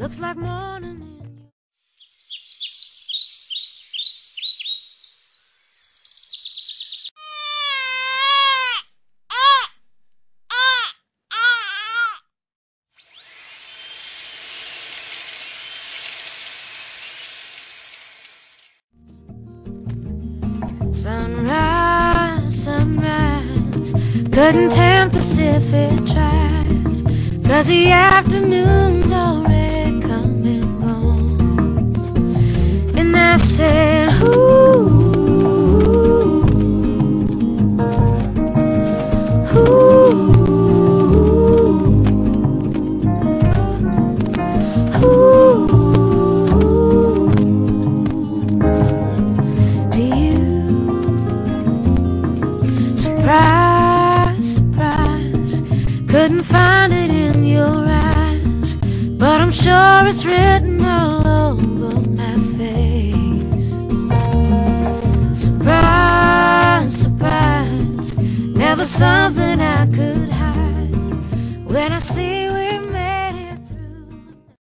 Looks like morning in sunrise, sunrise, couldn't tempt us if it tried, 'cause the afternoon's already come and gone. And I said, ooh, ooh, ooh. Do you? Surprise, surprise, couldn't find it in your eyes, but I'm sure it's written all over my face. Surprise, surprise, never something I could